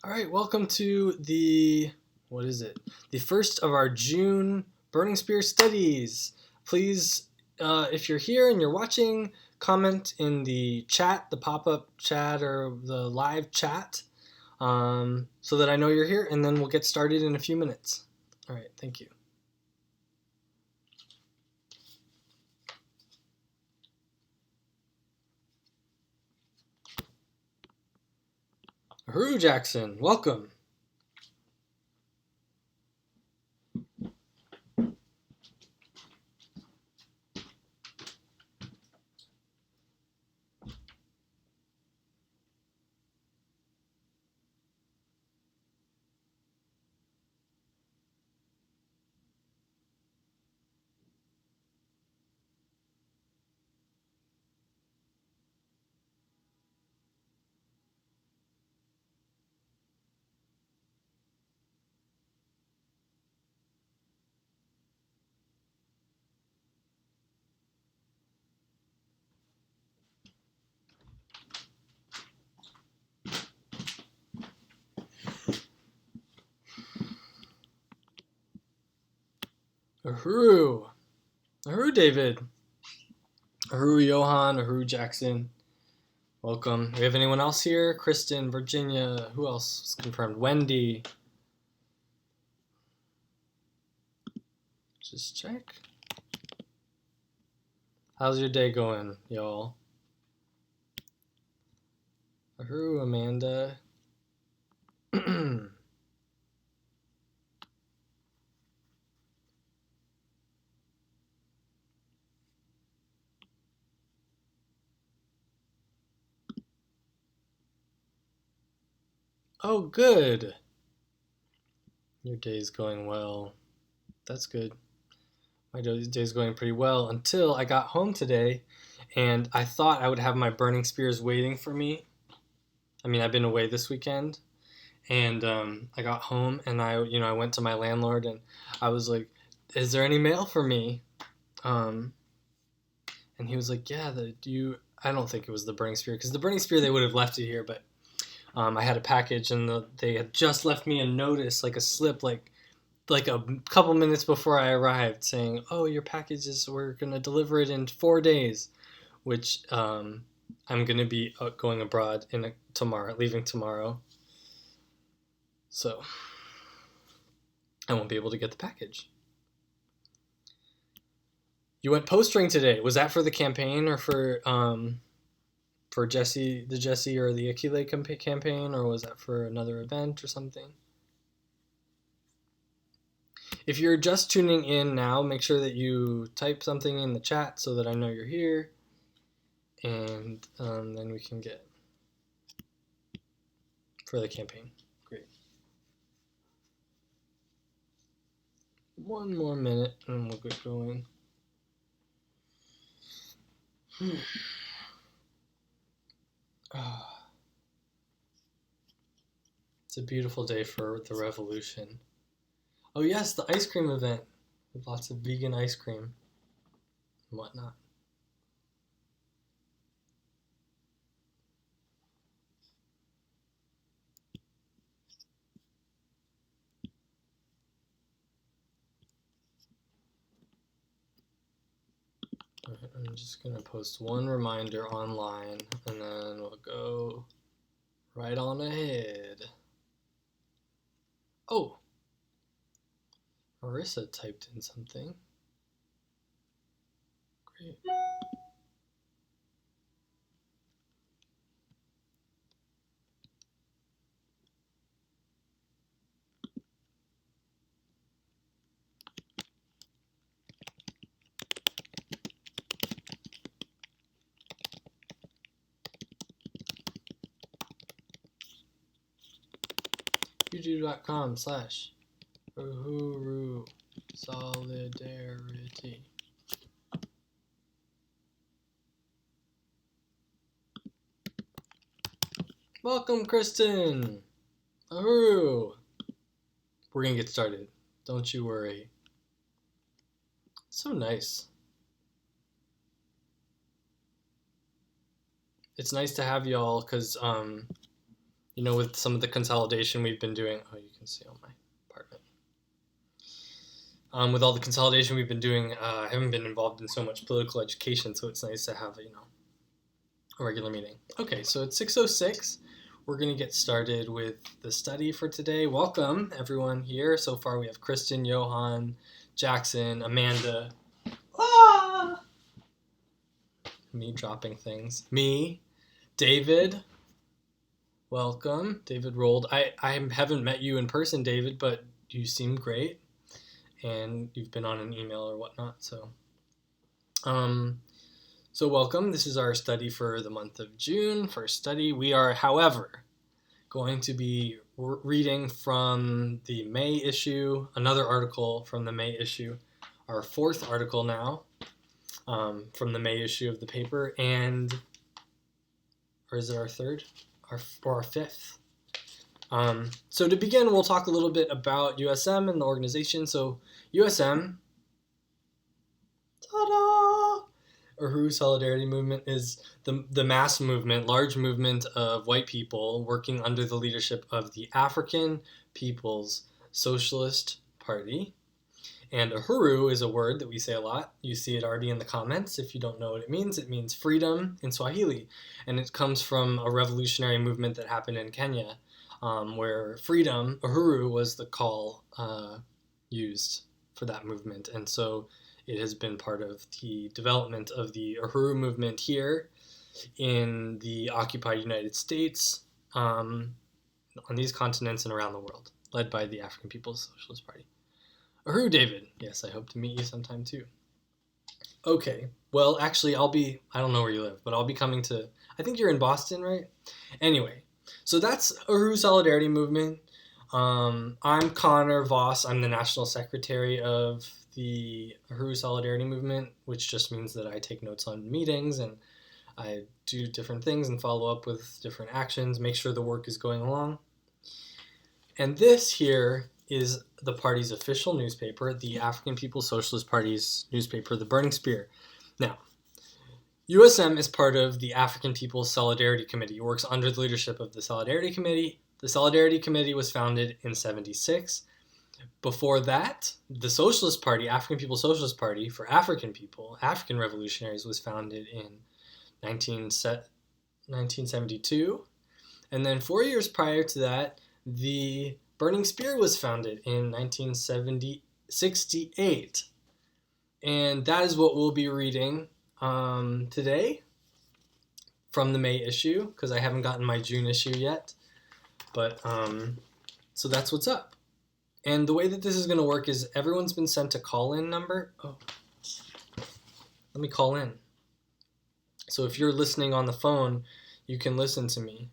All right, welcome to what is it? The first of our June Burning Spear studies. Please, if you're here and you're watching, comment in the chat, the pop-up chat or the live chat, so that I know you're here, and then we'll get started in a few minutes. All right, thank you. Uhuru Jackson, welcome. Uhuru, Uhuru David, Uhuru Johan, Uhuru Jackson. Welcome. Do we have anyone else here? Kristen, Virginia. Who else is confirmed? Wendy. Just check. How's your day going, y'all? Uhuru, Amanda. Oh, good. Your day's going well. That's good. My day's going pretty well until I got home today and I thought I would have my burning spears waiting for me. I mean, I've been away this weekend and I got home and I went to my landlord and I was like, "Is there any mail for me?" Um, and he was like, "Yeah, I don't think it was the burning spear because the burning spear they would have left it here, but I had a package and they had just left me a notice, like a slip, like a couple minutes before I arrived, saying, "Oh, your packages, we're gonna deliver it in 4 days," which I'm gonna be going abroad tomorrow, leaving tomorrow, so I won't be able to get the package. You went postering today. Was that for the campaign or for Jesse or the Akile campaign, or was that for another event or something? If you're just tuning in now, make sure that you type something in the chat so that I know you're here, and then we can get for the campaign. Great. One more minute and we'll get going. It's a beautiful day for the revolution. Oh yes, the ice cream event with lots of vegan ice cream and whatnot. Alright, I'm just gonna post one reminder online and then we'll go right on ahead. Oh, Marissa typed in something. Great. youtube.com/Uhuru Solidarity. Welcome, Kristen. Uhuru. We're gonna get started. Don't you worry. So nice. It's nice to have y'all because with some of the consolidation we've been doing. Oh, you can see on my apartment. With all the consolidation we've been doing, I haven't been involved in so much political education, so it's nice to have a regular meeting. Okay, so it's 6:06. We're going to get started with the study for today. Welcome, everyone here. So far we have Kristen, Johan, Jackson, Amanda. Ah! Me dropping things. Me, David. Welcome. David rolled. I haven't met you in person, David, but you seem great. And you've been on an email or whatnot, so welcome. This is our study for the month of June. First study. We are, however, going to be reading from the May issue, another article from the May issue, our fourth article now from the May issue of the paper, or is it our third? Our fifth? So to begin, we'll talk a little bit about USM and the organization. So USM, ta-da! Uhuru Solidarity Movement is the mass movement, large movement of white people working under the leadership of the African People's Socialist Party. And Uhuru is a word that we say a lot. You see it already in the comments. If you don't know what it means freedom in Swahili. And it comes from a revolutionary movement that happened in Kenya, where freedom, Uhuru, was the call used for that movement. And so it has been part of the development of the Uhuru movement here in the occupied United States, on these continents and around the world, led by the African People's Socialist Party. Uhuru, David. Yes, I hope to meet you sometime too. Okay. Well, actually, I don't know where you live, but I'll be coming to, I think you're in Boston, right? Anyway, so that's Uhuru Solidarity Movement. I'm Connor Voss. I'm the National Secretary of the Uhuru Solidarity Movement, which just means that I take notes on meetings and I do different things and follow up with different actions, make sure the work is going along. And this here is the party's official newspaper, the African People's Socialist Party's newspaper, the Burning Spear. Now, USM is part of the African People's Solidarity Committee. It works under the leadership of the Solidarity Committee. The Solidarity Committee was founded in 1976. Before that, the Socialist Party, African People's Socialist Party for African people, African revolutionaries, was founded in 1972. And then 4 years prior to that, the Burning Spear was founded in 1968. And that is what we'll be reading today from the May issue, because I haven't gotten my June issue yet. But so that's what's up. And the way that this is going to work is everyone's been sent a call-in number. Oh, let me call in. So if you're listening on the phone, you can listen to me.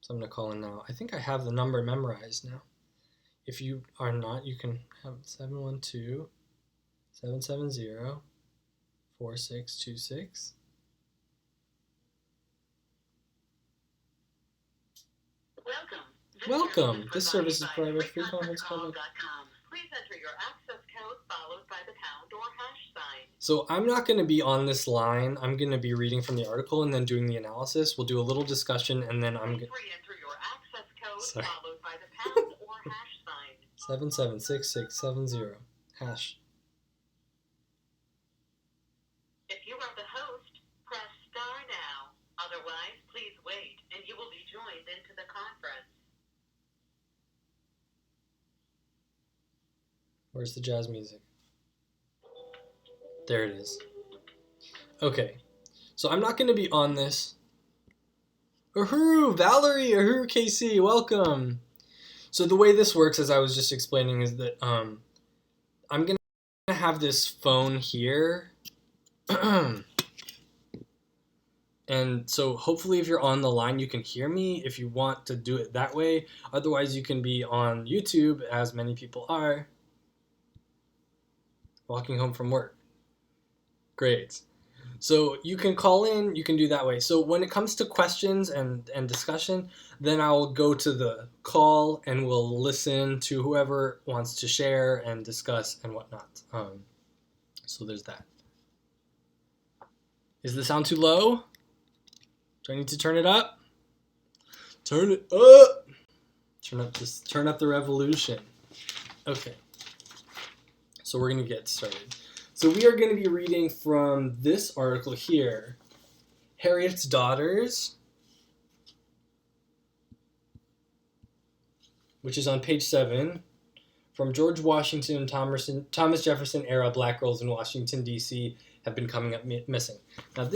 So I'm going to call in now. I think I have the number memorized now. If you are not, you can have 712-770-4626. Welcome. This service is provided by Free Conference Call. Please enter your access code followed by the pound or hash sign. So I'm not going to be on this line. I'm going to be reading from the article and then doing the analysis. We'll do a little discussion and then I'm going to re-enter your access code followed by the pound or hash sign. 776670 hash. If you are the host, press star now. Otherwise, please wait and you will be joined into the conference. Where's the jazz music? There it is. Okay, so I'm not going to be on this. Uhuru, Valerie, Uhuru KC, welcome. So the way this works, as I was just explaining, is that I'm going to have this phone here. And so hopefully if you're on the line, you can hear me if you want to do it that way. Otherwise, you can be on YouTube, as many people are, walking home from work. Great. So you can call in, you can do that way. So when it comes to questions and discussion, then I'll go to the call and we'll listen to whoever wants to share and discuss and whatnot. So there's that. Is the sound too low? Do I need to turn it up? Turn it up. Turn up the revolution. Okay. So we're going to get started. So we are going to be reading from this article here, Harriet's Daughters, which is on page 7, from George Washington and Thomas Jefferson era black girls in Washington, D.C. have been coming up missing. Now,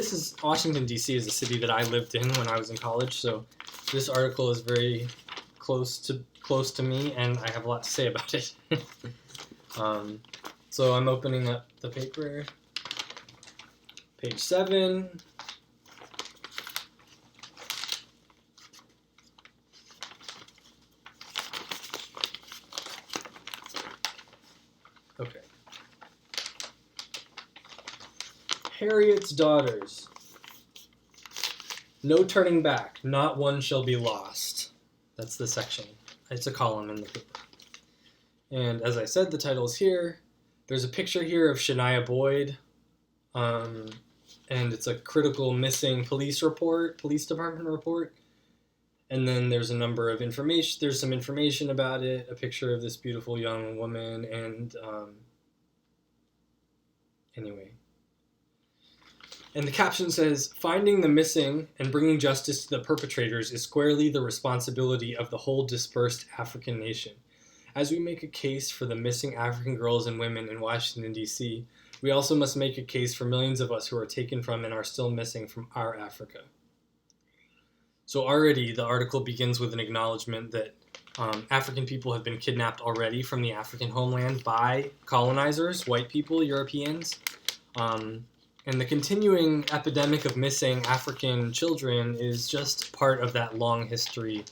Washington, D.C. is a city that I lived in when I was in college, so this article is very close to me, and I have a lot to say about it. So I'm opening up the paper, page 7. Okay. Harriet's Daughters. No turning back, not one shall be lost. That's the section. It's a column in the paper. And as I said, the title is here. There's a picture here of Shania Boyd, and it's a critical missing police department report. And then there's a number of information. There's some information about it, a picture of this beautiful young woman, and anyway. And the caption says, "Finding the missing and bringing justice to the perpetrators is squarely the responsibility of the whole dispersed African nation. As we make a case for the missing African girls and women in Washington, D.C., we also must make a case for millions of us who are taken from and are still missing from our Africa." So already the article begins with an acknowledgement that African people have been kidnapped already from the African homeland by colonizers, white people, Europeans. And the continuing epidemic of missing African children is just part of that long history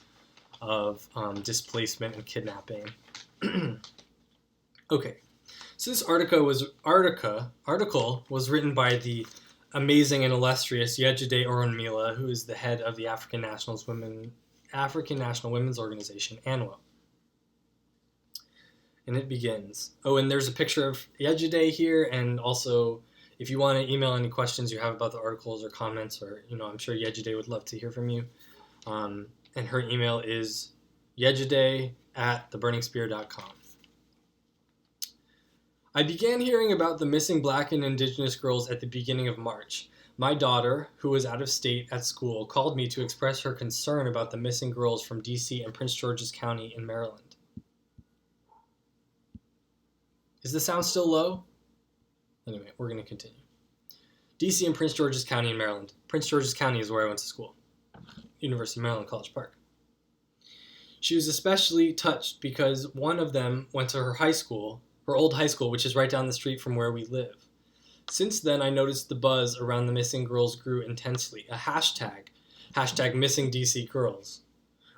of displacement and kidnapping. Okay, so this article was written by the amazing and illustrious Yejide Oronmila, who is the head of the African National Women's Organization, ANWO. And it begins. Oh, and there's a picture of Yejide here, and also if you want to email any questions you have about the articles or comments, or I'm sure Yejide would love to hear from you. And her email is yejide@theburningspear.com. I began hearing about the missing black and indigenous girls at the beginning of March. My daughter, who was out of state at school, called me to express her concern about the missing girls from D.C. and Prince George's County in Maryland. Is the sound still low? Anyway, we're going to continue. D.C. and Prince George's County in Maryland. Prince George's County is where I went to school. University of Maryland, College Park. She was especially touched because one of them went to her old high school, which is right down the street from where we live. Since then, I noticed the buzz around the missing girls grew intensely. A hashtag #MissingDCGirls,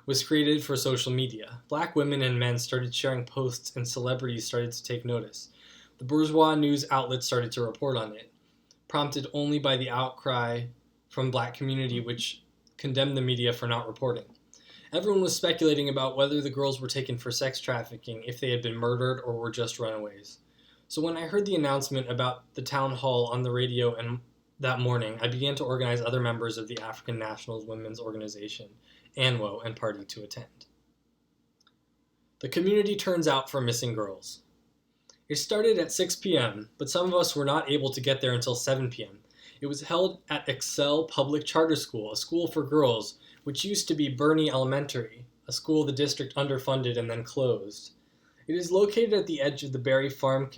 was created for social media. Black women and men started sharing posts, and celebrities started to take notice. The bourgeois news outlets started to report on it, prompted only by the outcry from black community, which condemned the media for not reporting. Everyone was speculating about whether the girls were taken for sex trafficking, if they had been murdered, or were just runaways. So when I heard the announcement about the town hall on the radio and that morning, I began to organize other members of the African National Women's Organization, ANWO, and party to attend. The community turns out for missing girls. It started at 6 p.m., but some of us were not able to get there until 7 p.m. It was held at Excel Public Charter School, a school for girls, which used to be Burney Elementary, a school the district underfunded and then closed. It is located at the edge of the Berry farm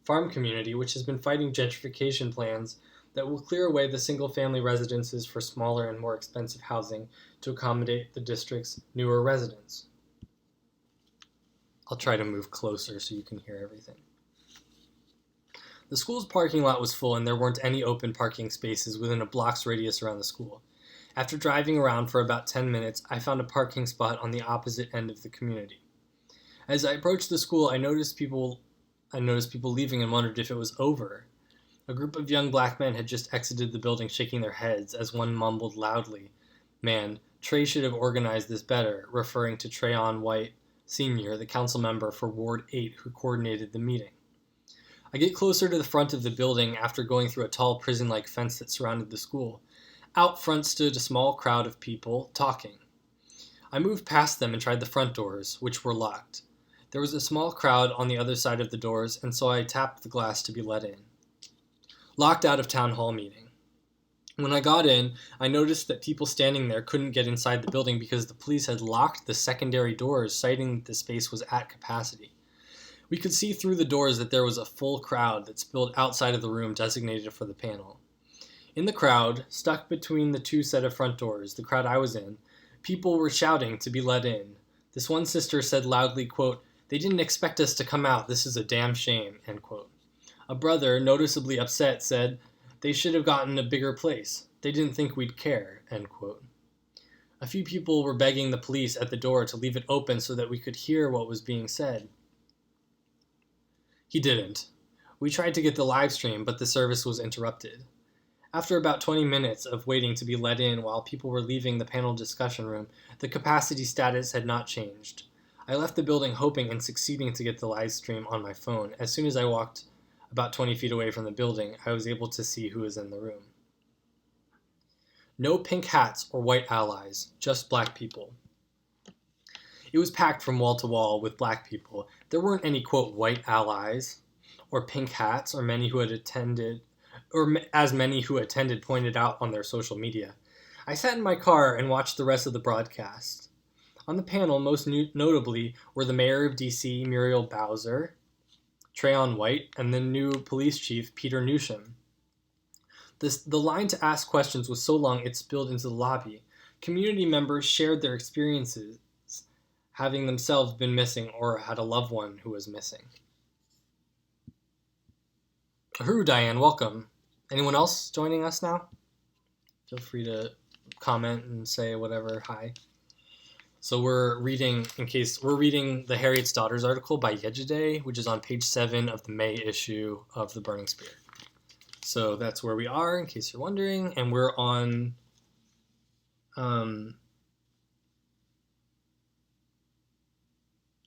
community, which has been fighting gentrification plans that will clear away the single-family residences for smaller and more expensive housing to accommodate the district's newer residents. I'll try to move closer so you can hear everything. The school's parking lot was full, and there weren't any open parking spaces within a block's radius around the school. After driving around for about 10 minutes, I found a parking spot on the opposite end of the community. As I approached the school, I noticed people leaving and wondered if it was over. A group of young black men had just exited the building, shaking their heads as one mumbled loudly, "Man, Trey should have organized this better," referring to Trayon White, Sr., the council member for Ward 8 who coordinated the meeting. I get closer to the front of the building after going through a tall prison-like fence that surrounded the school. Out front stood a small crowd of people talking. I moved past them and tried the front doors, which were locked. There was a small crowd on the other side of the doors, and so I tapped the glass to be let in. Locked out of town hall meeting. When I got in, I noticed that people standing there couldn't get inside the building because the police had locked the secondary doors, citing that the space was at capacity. We could see through the doors that there was a full crowd that spilled outside of the room designated for the panel. In the crowd, stuck between the two set of front doors, the crowd I was in, people were shouting to be let in. This one sister said loudly, quote, "They didn't expect us to come out. This is a damn shame," end quote. A brother, noticeably upset, said, "They should have gotten a bigger place. They didn't think we'd care," end quote. A few people were begging the police at the door to leave it open so that we could hear what was being said. He didn't. We tried to get the live stream, but the service was interrupted. After about 20 minutes of waiting to be let in while people were leaving the panel discussion room, the capacity status had not changed. I left the building hoping and succeeding to get the live stream on my phone. As soon as I walked about 20 feet away from the building, I was able to see who was in the room. No pink hats or white allies, just black people. It was packed from wall to wall with black people. There weren't any, quote, white allies or pink hats, or many who had attended, or as many who attended pointed out on their social media. I sat in my car and watched the rest of the broadcast. On the panel, most notably, were the mayor of D.C., Muriel Bowser, Trayon White, and the new police chief, Peter Newsham. The line to ask questions was so long it spilled into the lobby. Community members shared their experiences, having themselves been missing or had a loved one who was missing. Uhuru, Diane, welcome. Anyone else joining us now? Feel free to comment and say whatever. Hi. So we're reading the Harriet's Daughters article by Yejide, which is on page 7 of the May issue of The Burning Spear. So that's where we are, in case you're wondering, and we're on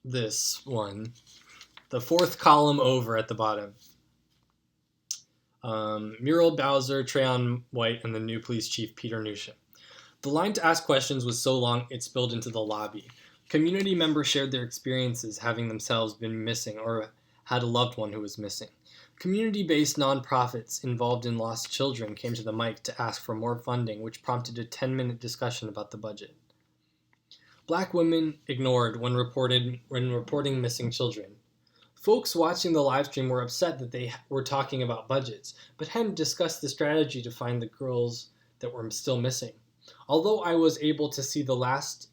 this one, the fourth column over at the bottom. Muriel Bowser, Trayon White, and the new police chief, Peter Newsham. The line to ask questions was so long it spilled into the lobby. Community members shared their experiences having themselves been missing or had a loved one who was missing. Community-based nonprofits involved in lost children came to the mic to ask for more funding, which prompted a 10-minute discussion about the budget. Black women ignored when reporting missing children. Folks watching the live stream were upset that they were talking about budgets, but hadn't discussed the strategy to find the girls that were still missing. Although I was only able to see the last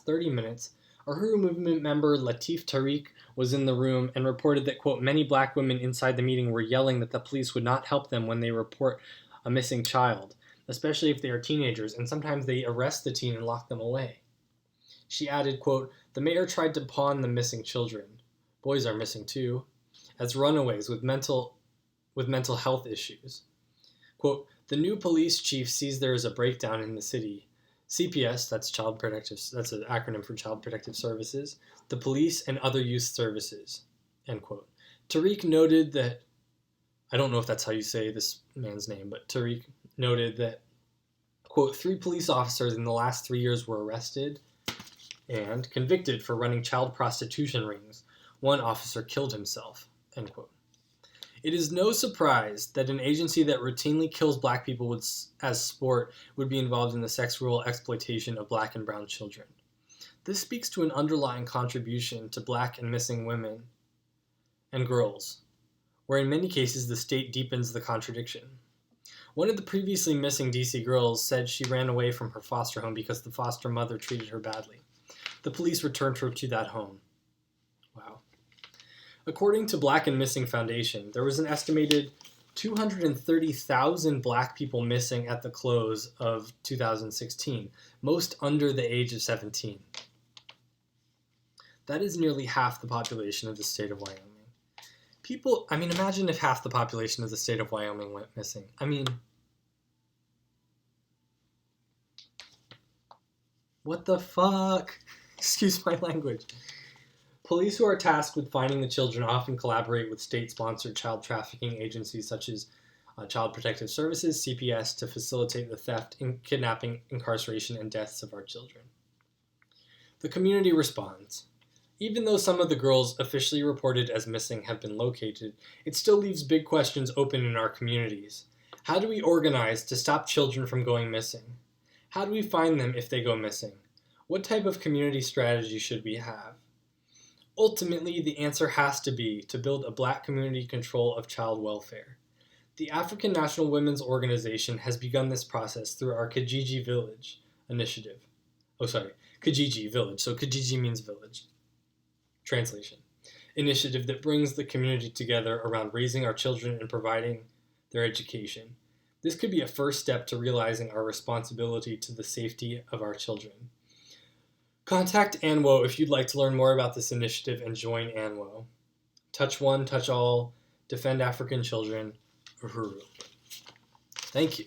30 minutes, Uhuru movement member Latif Tariq was in the room and reported that, quote, many black women inside the meeting were yelling that the police would not help them when they report a missing child, especially if they are teenagers, and sometimes they arrest the teen and lock them away. She added, quote, the mayor tried to pawn the missing children. Boys are missing too, as runaways with mental health issues. Quote, the new police chief sees there is a breakdown in the city. CPS, that's an acronym for Child Protective Services, the police and other youth services, end quote. Tariq noted that, I don't know if that's how you say this man's name, but Tariq noted that, quote, 3 police officers in the last 3 years were arrested and convicted for running child prostitution rings. 1 officer killed himself, end quote. It is no surprise that an agency that routinely kills black people as sport would be involved in the sexual exploitation of black and brown children. This speaks to an underlying contribution to black and missing women and girls, where in many cases the state deepens the contradiction. One of the previously missing DC girls said she ran away from her foster home because the foster mother treated her badly. The police returned her to that home. Wow. According to Black and Missing Foundation, there was an estimated 230,000 black people missing at the close of 2016, most under the age of 17. That is nearly half the population of the state of Wyoming. Imagine if half the population of the state of Wyoming went missing. What the fuck? Excuse my language. Police who are tasked with finding the children often collaborate with state-sponsored child trafficking agencies such as Child Protective Services, CPS, to facilitate the theft, kidnapping, incarceration, and deaths of our children. The community responds. Even though some of the girls officially reported as missing have been located, it still leaves big questions open in our communities. How do we organize to stop children from going missing? How do we find them if they go missing? What type of community strategy should we have? Ultimately, the answer has to be to build a Black community control of child welfare. The African National Women's Organization has begun this process through our Kijiji Village initiative. Kijiji Village. So Kijiji means village. Translation. Initiative that brings the community together around raising our children and providing their education. This could be a first step to realizing our responsibility to the safety of our children. Contact ANWO if you'd like to learn more about this initiative and join ANWO. Touch one, touch all, defend African children. Uhuru. Thank you.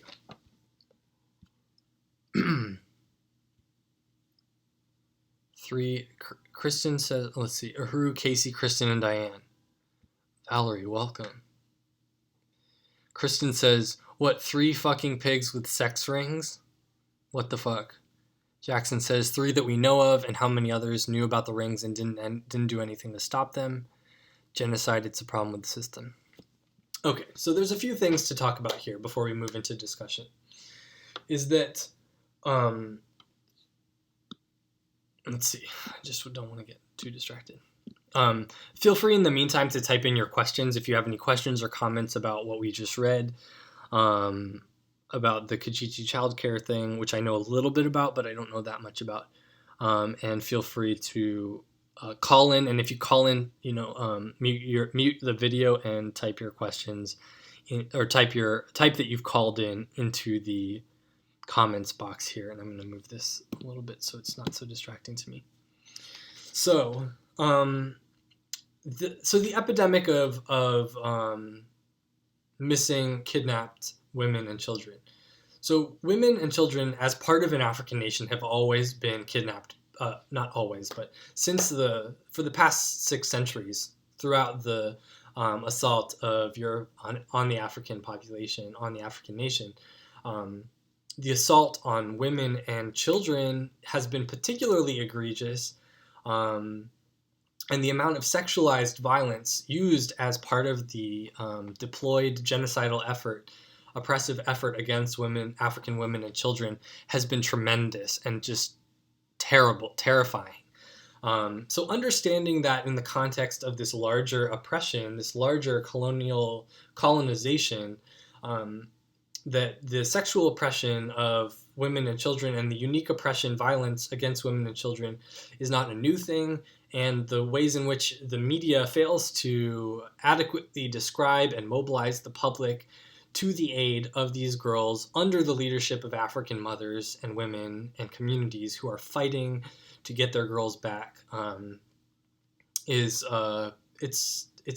Kristen says, let's see, Uhuru, Casey, Kristen, and Diane. Valerie, welcome. Kristen says, what, 3 fucking pigs with sex rings? What the fuck? Jackson says, 3 that we know of, and how many others knew about the rings and didn't do anything to stop them. Genocide, it's a problem with the system. Okay, so there's a few things to talk about here before we move into discussion. Is that, let's see, I just don't want to get too distracted. Feel free in the meantime to type in your questions if you have any questions or comments about what we just read, about the Kijiji childcare thing, which I know a little bit about, but I don't know that much about. And feel free to call in, and if you call in, mute the video and type your questions, type that you've called in into the comments box here. And I'm going to move this a little bit so it's not so distracting to me. So, the epidemic of missing, kidnapped women and children. So women and children, as part of an African nation, have always been kidnapped. Not always, but for the past 6 centuries, throughout the assault of Europe on the African population, on the African nation, the assault on women and children has been particularly egregious, and the amount of sexualized violence used as part of the deployed genocidal oppressive effort against women, African women and children, has been tremendous and just terrifying. So understanding that in the context of this larger oppression, this larger colonization, that the sexual oppression of women and children and the unique violence against women and children is not a new thing, and the ways in which the media fails to adequately describe and mobilize the public to the aid of these girls under the leadership of African mothers and women and communities who are fighting to get their girls back, it's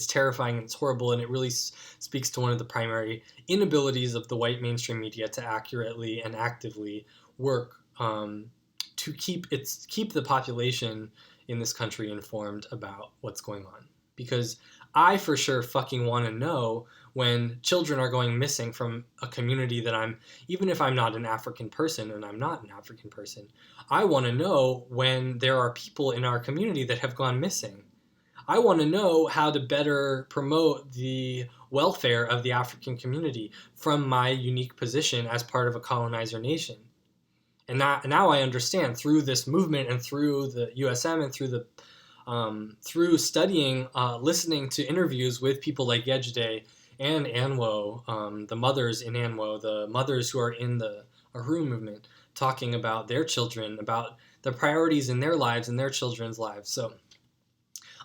terrifying and it's horrible, and it really speaks to one of the primary inabilities of the white mainstream media to accurately and actively work to keep the population in this country informed about what's going on. Because I for sure fucking want to know when children are going missing from a community that even if I'm not an African person, and I'm not an African person, I want to know when there are people in our community that have gone missing. I want to know how to better promote the welfare of the African community from my unique position as part of a colonizer nation. And now I understand through this movement and through the USM and through studying, listening to interviews with people like Yejide and Anwo, the mothers in Anwo, the mothers who are in the Uhuru movement, talking about their children, about the priorities in their lives and their children's lives. So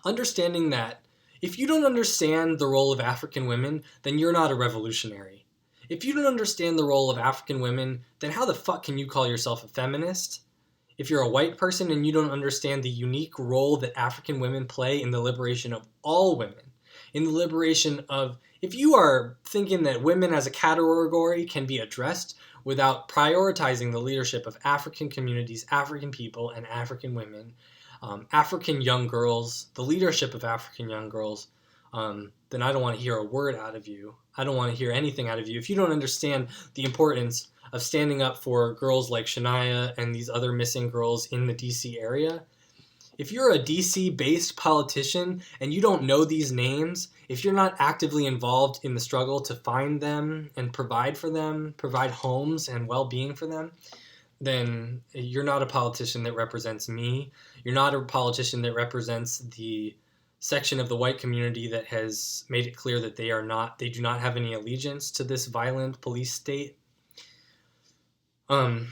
understanding that if you don't understand the role of African women, then you're not a revolutionary. If you don't understand the role of African women, then how the fuck can you call yourself a feminist? If you're a white person and you don't understand the unique role that African women play in the liberation of all women, in the liberation of, if you are thinking that women as a category can be addressed without prioritizing the leadership of African communities, African people, and African women, African young girls, the leadership of African young girls, then I don't want to hear a word out of you. I don't want to hear anything out of you. If you don't understand the importance of standing up for girls like Shania and these other missing girls in the DC area, if you're a DC based politician and you don't know these names, if you're not actively involved in the struggle to find them and provide for them, provide homes and well being for them, then you're not a politician that represents me. You're not a politician that represents the section of the white community that has made it clear that they do not have any allegiance to this violent police state. Um,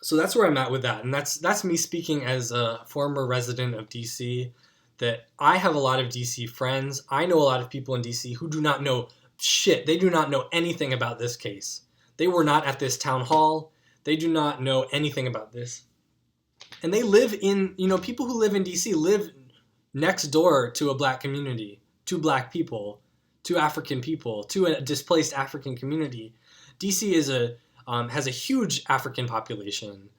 so that's where I'm at with that, and that's me speaking as a former resident of DC. That I have a lot of DC friends. I know a lot of people in DC who do not know shit. They do not know anything about this case. They were not at this town hall. They do not know anything about this, and they live in people who live in DC live next door to a black community, to black people, to African people, to a displaced African community. DC has a huge African population,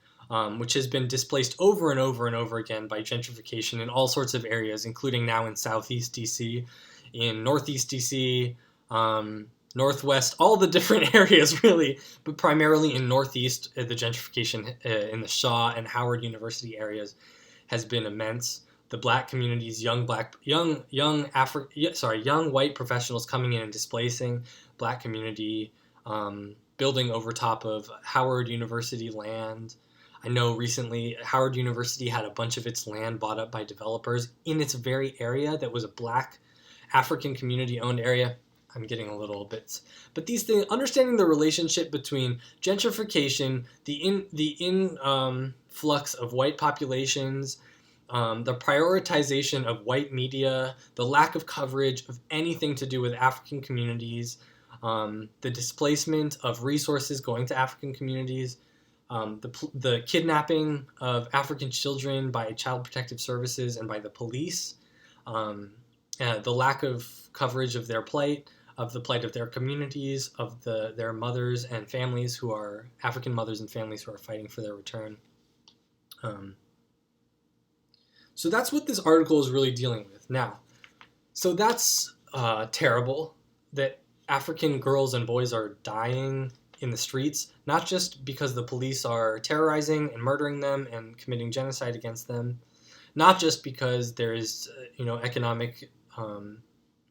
which has been displaced over and over and over again by gentrification in all sorts of areas, including now in Southeast DC, in Northeast DC, Northwest, all the different areas really, but primarily in Northeast, the gentrification in the Shaw and Howard University areas has been immense. The black communities, young white professionals coming in and displacing black community, building over top of Howard University land. I know recently Howard University had a bunch of its land bought up by developers in its very area that was a black African community owned area. I'm getting a little bit, but these things, understanding the relationship between gentrification, the influx of white populations, the prioritization of white media, the lack of coverage of anything to do with African communities, the displacement of resources going to African communities, the kidnapping of African children by Child Protective Services and by the police, the lack of coverage of their plight, of the plight of their communities, of their mothers and families who are African mothers and families who are fighting for their return. So that's what this article is really dealing with. Now, so that's terrible that African girls and boys are dying in the streets, not just because the police are terrorizing and murdering them and committing genocide against them, not just because there is economic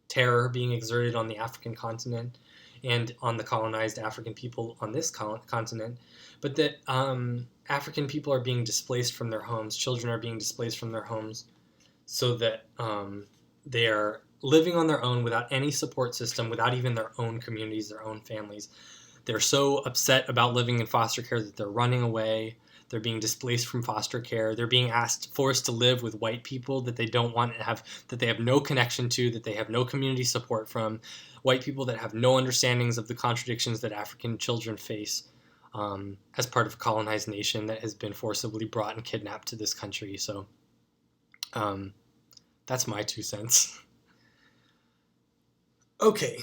terror being exerted on the African continent and on the colonized African people on this continent, but that African people are being displaced from their homes, children are being displaced from their homes, so that they are living on their own without any support system, without even their own communities, their own families. They're so upset about living in foster care that they're running away. They're being displaced from foster care. They're being forced to live with white people that they don't want to have, that they have no connection to, that they have no community support from, white people that have no understandings of the contradictions that African children face as part of a colonized nation that has been forcibly brought and kidnapped to this country. So that's my 2 cents. Okay.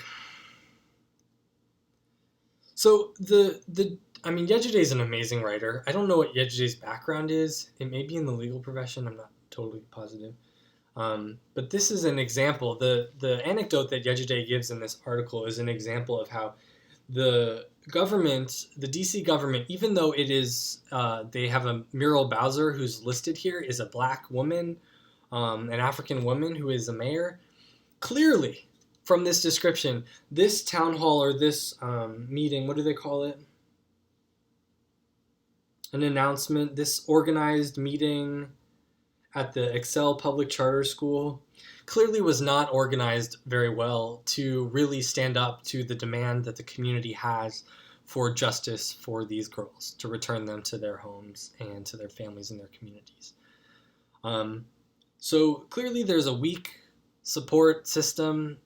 So Yejide is an amazing writer. I don't know what Yejide's background is. It may be in the legal profession. I'm not totally positive. But this is an example. The anecdote that Yejide gives in this article is an example of how the government, the DC government, even though it is, they have a Muriel Bowser who's listed here, is a black woman, an African woman who is a mayor. Clearly, from this description, this town hall or this meeting, what do they call it? An announcement, this organized meeting at the Excel Public Charter School clearly was not organized very well to really stand up to the demand that the community has for justice for these girls, to return them to their homes and to their families and their communities. So clearly there's a weak support system.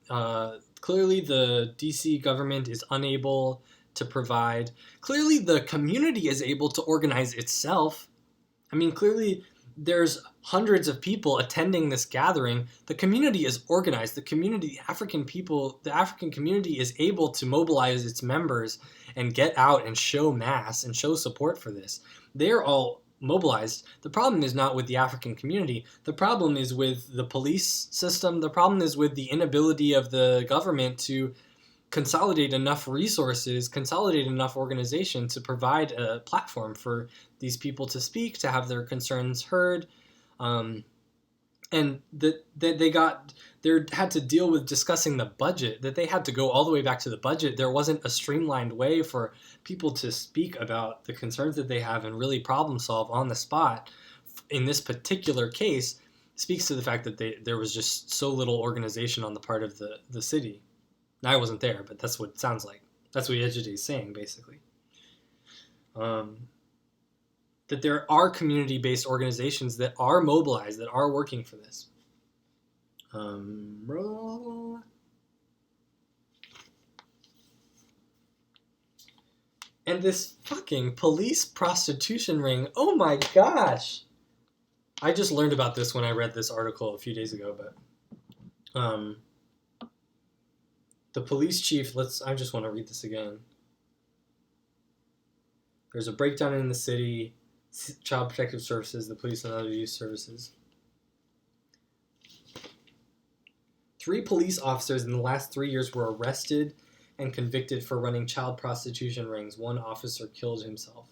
Clearly the DC government is unable to provide. Clearly the community is able to organize itself. I mean, clearly there's hundreds of people attending this gathering. The community is organized. The community, African people, the African community is able to mobilize its members and get out and show mass and show support for this. They're all mobilized. The problem is not with the African community. The problem is with the police system. The problem is with the inability of the government to consolidate enough resources, consolidate enough organization to provide a platform for these people to speak, to have their concerns heard, Um, and that they had to deal with discussing the budget, that they had to go all the way back to the budget. There wasn't a streamlined way for people to speak about the concerns that they have and really problem solve on the spot. In this particular case, speaks to the fact that there was just so little organization on the part of the city. Now, I wasn't there, but that's what it sounds like. That's what Ejide is saying, basically. That there are community-based organizations that are mobilized, that are working for this. And this fucking police prostitution ring. Oh my gosh. I just learned about this when I read this article a few days ago, but the police chief, I just want to read this again. There's a breakdown in the city, Child Protective Services, the police and other youth services. 3 police officers in the last 3 years were arrested and convicted for running child prostitution rings. 1 officer killed himself.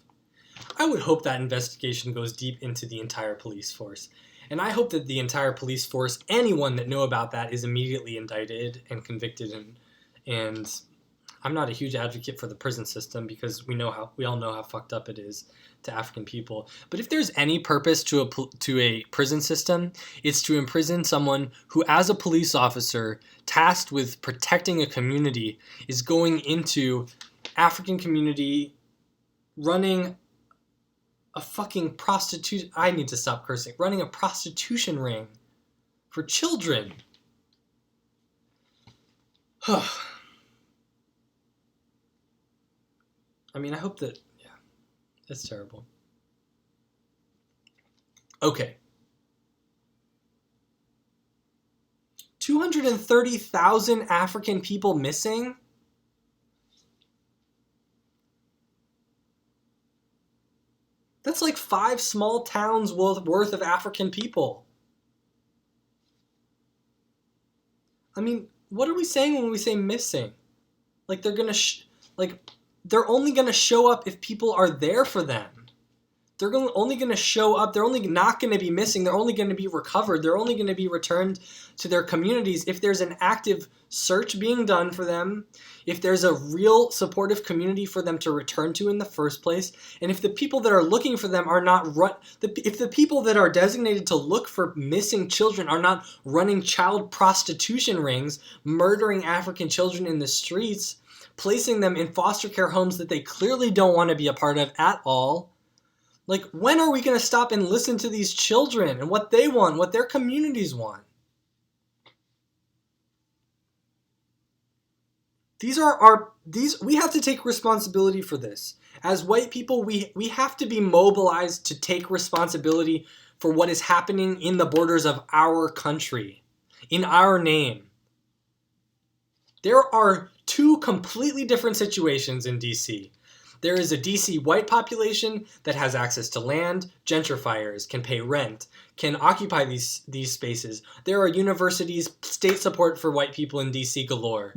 I would hope that investigation goes deep into the entire police force. And I hope that the entire police force, anyone that knew about that, is immediately indicted and convicted. And I'm not a huge advocate for the prison system because we all know how fucked up it is to African people. But if there's any purpose to a prison system, it's to imprison someone who, as a police officer tasked with protecting a community, is going into African community, running a fucking prostitution. I need to stop cursing. Running a prostitution ring for children. I mean, I hope that, yeah, that's terrible. Okay. 230,000 African people missing? That's like 5 small towns worth of African people. I mean, what are we saying when we say missing? Like they're gonna, they're only gonna show up if people are there for them. They're only going to show up. They're only not going to be missing. They're only going to be recovered. They're only going to be returned to their communities if there's an active search being done for them, if there's a real supportive community for them to return to in the first place, and if the people that are looking for them are not if the people that are designated to look for missing children are not running child prostitution rings, murdering African children in the streets, placing them in foster care homes that they clearly don't want to be a part of at all. Like, when are we going to stop and listen to these children and what they want, what their communities want? We have to take responsibility for this. As white people, we have to be mobilized to take responsibility for what is happening in the borders of our country, in our name. There are 2 completely different situations in DC. There is a DC white population that has access to land, gentrifiers, can pay rent, can occupy these spaces. There are universities, state support for white people in DC galore.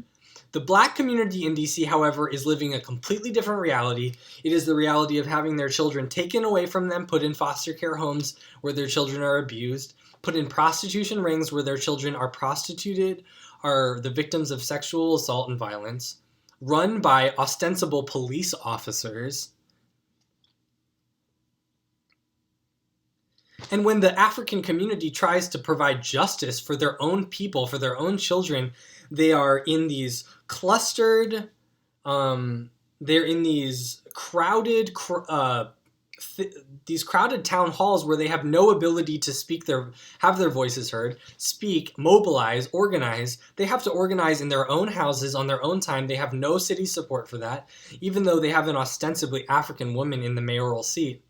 The black community in DC, however, is living a completely different reality. It is the reality of having their children taken away from them, put in foster care homes where their children are abused, put in prostitution rings where their children are prostituted, are the victims of sexual assault and violence, run by ostensible police officers. And when the African community tries to provide justice for their own people, for their own children, they are in these clustered, they're in these crowded town halls where they have no ability to have their voices heard, speak, mobilize, organize. They have to organize in their own houses on their own time. They have no city support for that, even though they have an ostensibly African woman in the mayoral seat.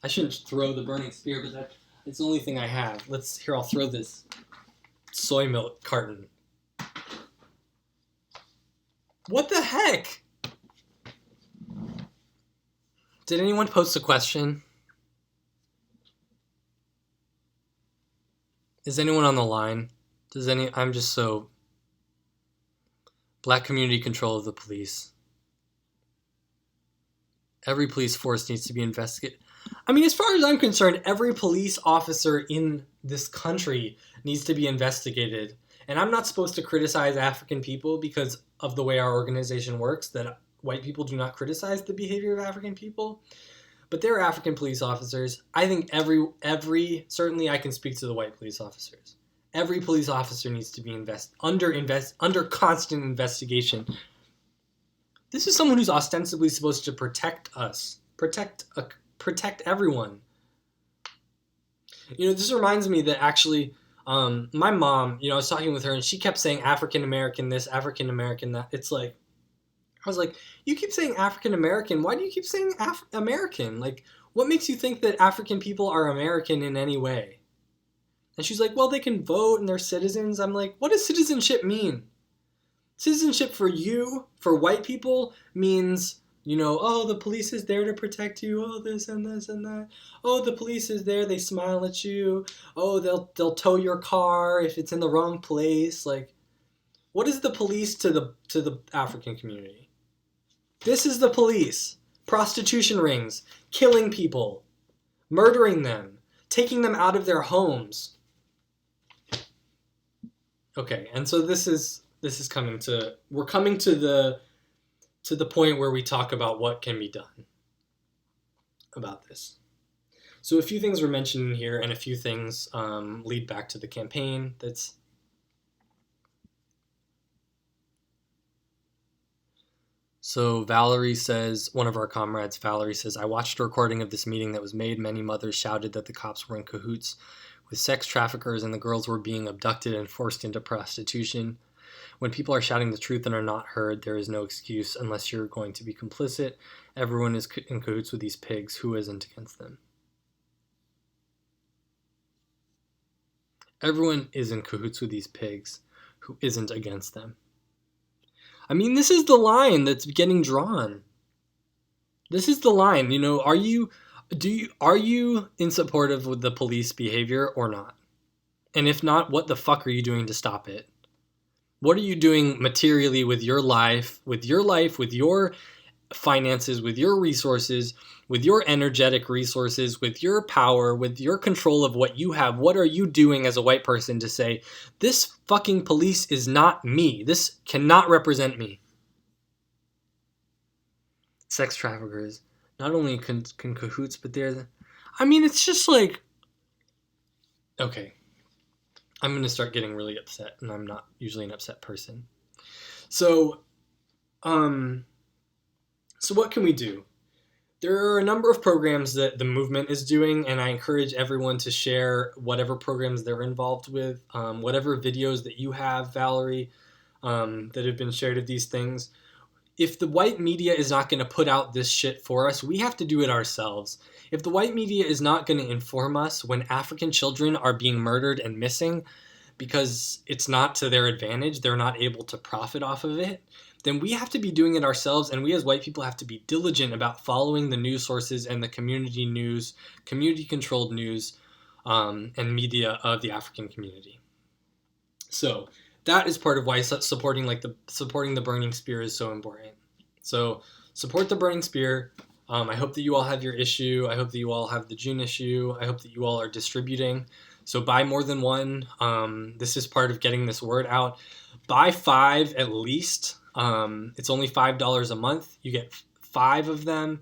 I shouldn't throw the burning spear, but it's the only thing I have. I'll throw this soy milk carton. What the heck? Did anyone post a question? Is anyone on the line? I'm just so... Black community control of the police. Every police force needs to be investigated. I mean, as far as I'm concerned, every police officer in this country needs to be investigated. And I'm not supposed to criticize African people because of the way our organization works, that white people do not criticize the behavior of African people. But there are African police officers. I think every certainly I can speak to the white police officers. Every police officer needs to be under constant investigation. This is someone who's ostensibly supposed to protect us, protect everyone. This reminds me that actually, my mom, I was talking with her and she kept saying African American this, African American that. It's like, I was like, you keep saying African American. Why do you keep saying American? Like, what makes you think that African people are American in any way? And she's like, well, they can vote and they're citizens. I'm like, what does citizenship mean? Citizenship for white people means, oh, the police is there to protect you. Oh, this and this and that. Oh, the police is there. They smile at you. Oh, they'll tow your car if it's in the wrong place. Like, what is the police to the African community? This is the police. Prostitution rings, killing people, murdering them, taking them out of their homes. Okay, and so we're coming to the point where we talk about what can be done about this. So a few things were mentioned in here, and a few things lead back to the campaign. So Valerie says, one of our comrades, Valerie says, I watched a recording of this meeting that was made. Many mothers shouted that the cops were in cahoots with sex traffickers and the girls were being abducted and forced into prostitution. When people are shouting the truth and are not heard, there is no excuse unless you're going to be complicit. Everyone is in cahoots with these pigs. Who isn't against them? Everyone is in cahoots with these pigs. Who isn't against them? I mean, this is the line that's getting drawn. This is the line. Are you in support of the police behavior or not? And if not, what the fuck are you doing to stop it? What are you doing materially with your life, with your finances, with your resources, with your energetic resources, with your power, with your control of what you have? What are you doing as a white person to say, this fucking police is not me. This cannot represent me. Sex traffickers, not only can cahoots, but it's just like, okay. I'm going to start getting really upset, and I'm not usually an upset person. So what can we do? There are a number of programs that the movement is doing, and I encourage everyone to share whatever programs they're involved with, whatever videos that you have, Valerie, that have been shared of these things. If the white media is not going to put out this shit for us, we have to do it ourselves. If the white media is not going to inform us when African children are being murdered and missing because it's not to their advantage, they're not able to profit off of it, then we have to be doing it ourselves, and we as white people have to be diligent about following the news sources and the community news, community-controlled news, and media of the African community. So that is part of why supporting the Burning Spear is so important. So support the Burning Spear. I hope that you all have your issue. I hope that you all have the June issue. I hope that you all are distributing. So buy more than one. This is part of getting this word out. Buy 5 at least. It's only $5 a month. You get 5 of them.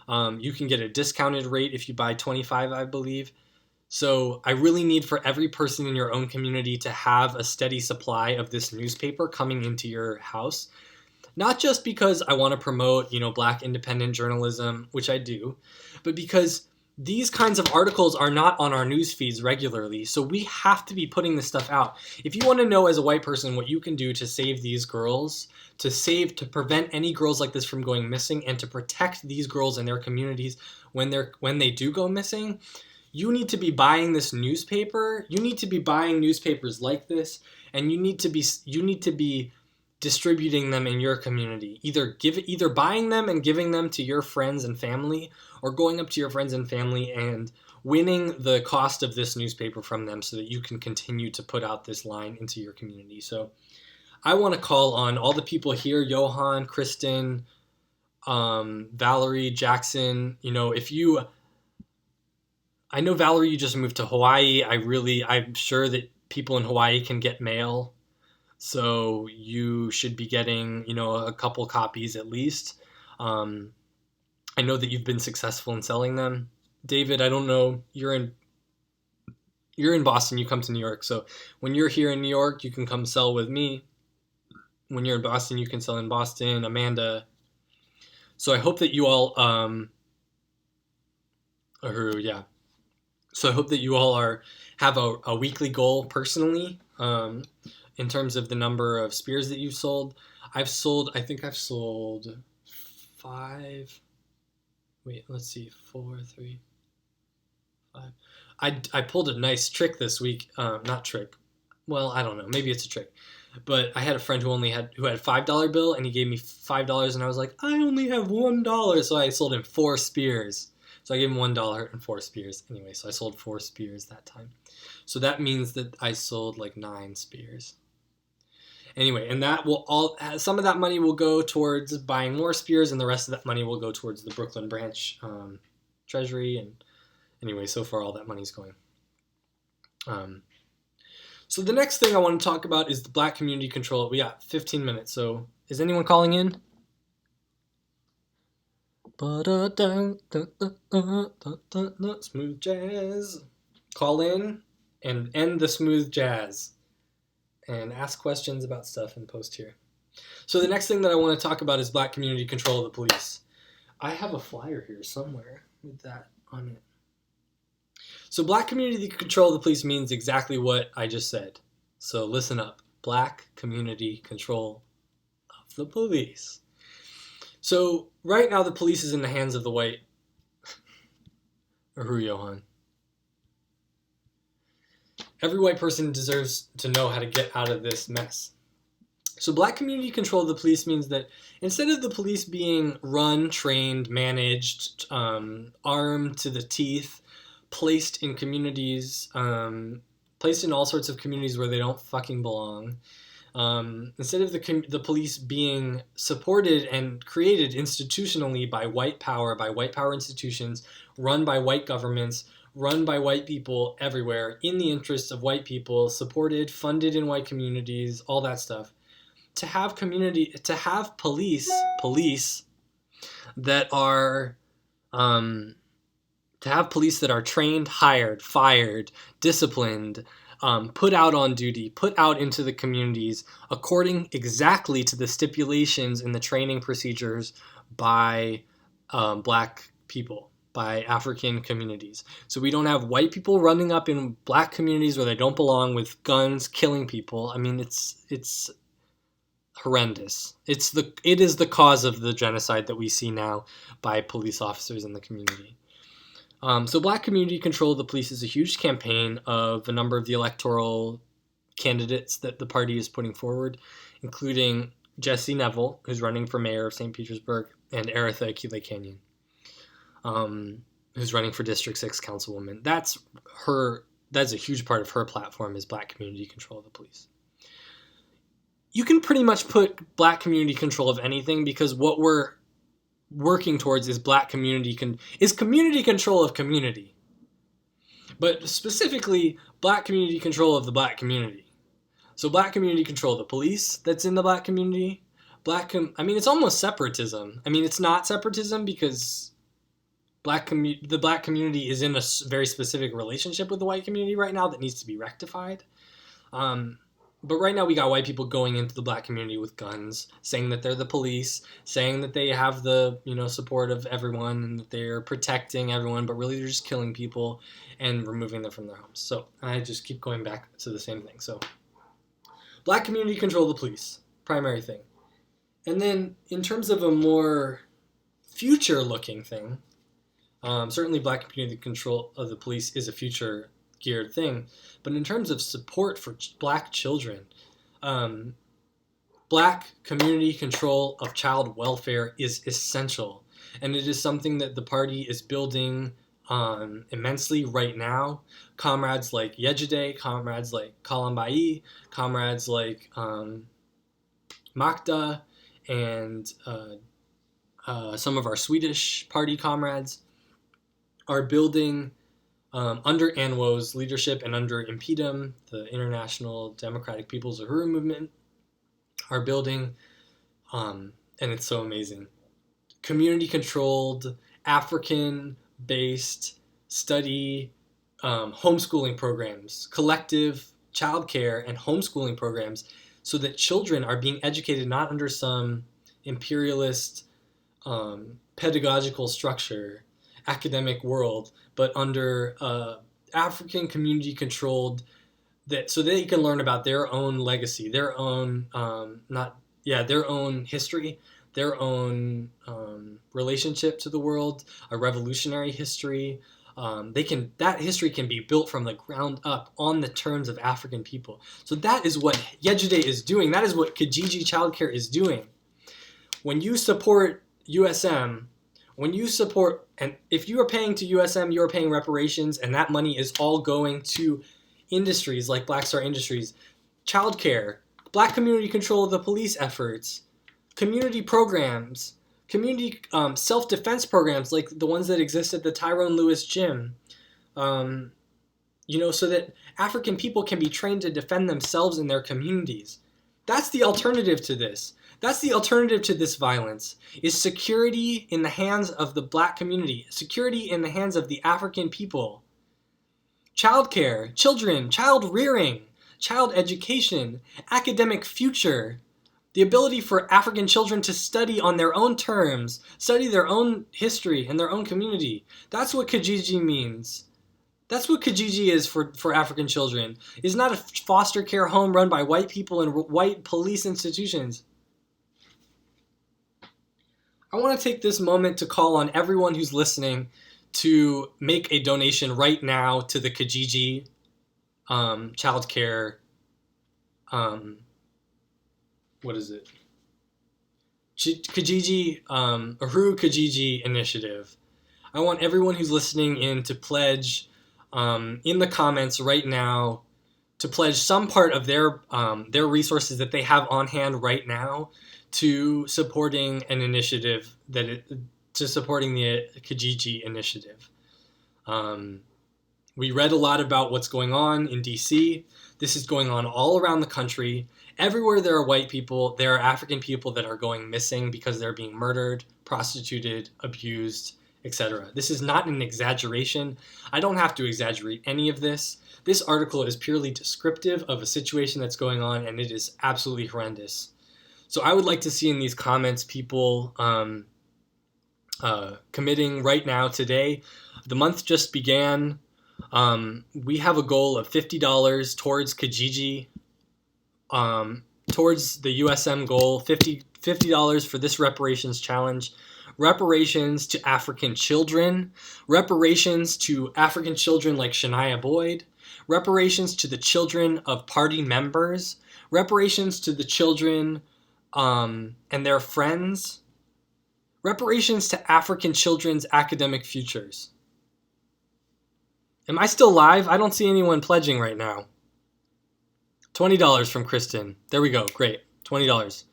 You can get a discounted rate if you buy 25, I believe. So I really need for every person in your own community to have a steady supply of this newspaper coming into your house. Not just because I want to promote, Black independent journalism, which I do, but because these kinds of articles are not on our news feeds regularly. So we have to be putting this stuff out. If you want to know as a white person what you can do to save these girls, to prevent any girls like this from going missing, and to protect these girls and their communities when they do go missing, you need to be buying this newspaper. You need to be buying newspapers like this, and you need to be distributing them in your community. Either buying them and giving them to your friends and family, or going up to your friends and family and winning the cost of this newspaper from them so that you can continue to put out this line into your community. So I want to call on all the people here, Johan, Kristen, Valerie, Jackson. I know, Valerie, you just moved to Hawaii. I'm sure that people in Hawaii can get mail. So you should be getting, a couple copies at least. Um, I know that you've been successful in selling them. David, I don't know. You're in Boston. You come to New York. So when you're here in New York, you can come sell with me. When you're in Boston, you can sell in Boston. Amanda. So I hope that you all, Uhuru, yeah. So I hope that you all have a weekly goal personally, in terms of the number of spears that you've sold. I think I've sold five. Wait, let's see, four, three, five. I pulled a nice trick this week. Not trick. Well, I don't know. Maybe it's a trick. But I had a friend who had $5 bill, and he gave me $5, and I was like, I only have $1, so I sold him four spears. So I gave him $1 and four spears. Anyway, so I sold four spears that time. So that means that I sold like 9 spears. Anyway, and that will all some of that money will go towards buying more spears, and the rest of that money will go towards the Brooklyn branch treasury. And anyway, so far all that money's going. So the next thing I want to talk about is the Black community control. We got 15 minutes. So is anyone calling in? Smooth jazz. Call in and end the smooth jazz and ask questions about stuff and post here. So the next thing that I want to talk about is Black community control of the police. I have a flyer here somewhere with that on it. So Black community control of the police means exactly what I just said. So listen up. Black community control of the police. So right now the police is in the hands of the white. Uhuru Johan. Every white person deserves to know how to get out of this mess. So Black community control of the police means that instead of the police being run, trained, managed, armed to the teeth, placed in communities, placed in all sorts of communities where they don't fucking belong, instead of the police being supported and created institutionally by white power institutions, run by white governments, run by white people everywhere, in the interest of white people, supported, funded in white communities, all that stuff, to have police that are trained, hired, fired, disciplined, put out on duty, put out into the communities according exactly to the stipulations in the training procedures by Black people, by African communities. So we don't have white people running up in Black communities where they don't belong with guns, killing people. I mean, it's horrendous. It is the cause of the genocide that we see now by police officers in the community. So Black community control of the police is a huge campaign of a number of the electoral candidates that the party is putting forward, including Jesse Neville, who's running for mayor of St. Petersburg, and Aretha Akile Canyon, who's running for District 6 councilwoman. That's a huge part of her platform, is Black community control of the police. You can pretty much put Black community control of anything, because what we're working towards is community control of community, but specifically Black community control of the Black community. So Black community control of the police that's in the Black community. It's almost separatism. I mean, it's not separatism because the Black community is in a very specific relationship with the white community right now that needs to be rectified. But right now we got white people going into the Black community with guns, saying that they're the police, saying that they have the support of everyone and that they're protecting everyone, but really they're just killing people and removing them from their homes. So I just keep going back to the same thing. So Black community control of the police, primary thing. And then in terms of a more future-looking thing, certainly Black community control of the police is a future geared thing, but in terms of support for Black children, Black community control of child welfare is essential, and it is something that the party is building immensely right now. Comrades like Yejide, comrades like Kalambai, comrades like Makda, and some of our Swedish party comrades are building Under Anwo's leadership and under Impedum, the International Democratic People's Uhuru movement are building, and it's so amazing. Community-controlled, African-based study homeschooling programs, collective childcare and homeschooling programs, so that children are being educated not under some imperialist pedagogical structure, academic world, but under African community controlled, that so they can learn about their own legacy, their own their own history, their own relationship to the world, a revolutionary history. That history can be built from the ground up on the terms of African people. So that is what Yejude is doing. That is what Kijiji Childcare is doing. When you support USM, and if you are paying to USM, you are paying reparations, and that money is all going to industries like Black Star Industries, childcare, Black community control of the police efforts, community programs, community self-defense programs like the ones that exist at the Tyrone Lewis Gym, so that African people can be trained to defend themselves in their communities. That's the alternative to this. That's the alternative to this violence, is security in the hands of the Black community, security in the hands of the African people. Childcare, children, child rearing, child education, academic future, the ability for African children to study on their own terms, study their own history and their own community. That's what Kijiji means. That's what Kijiji is for African children. It's not a foster care home run by white people and white police institutions. I want to take this moment to call on everyone who's listening to make a donation right now to the Kijiji child care, what is it? Kijiji, Uhuru Kijiji initiative. I want everyone who's listening in to pledge in the comments right now, to pledge some part of their resources that they have on hand right now to supporting an initiative to supporting the Kijiji initiative. We read a lot about what's going on in DC. This is going on all around the country. Everywhere there are white people, there are African people that are going missing because they're being murdered, prostituted, abused, etc. This is not an exaggeration. I don't have to exaggerate any of this. This article is purely descriptive of a situation that's going on, and it is absolutely horrendous. So I would like to see in these comments people committing right now, today. The month just began. We have a goal of $50 towards Kijiji, towards the USM goal, $50 for this reparations challenge. Reparations to African children, reparations to African children like Shania Boyd, reparations to the children of party members, reparations to the children and their friends, reparations to African children's academic futures. Am I still live? I don't see anyone pledging right now. $20 from Kristen. There we go. Great. $20.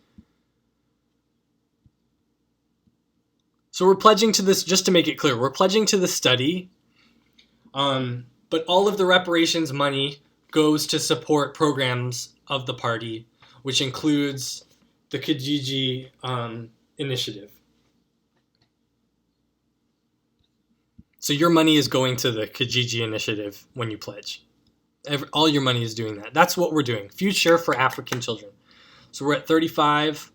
So we're pledging to this, just to make it clear, we're pledging to the study, but all of the reparations money goes to support programs of the party, which includes the Kijiji initiative. So your money is going to the Kijiji initiative when you pledge. All your money is doing that. That's what we're doing. Future for African children. So we're at 35.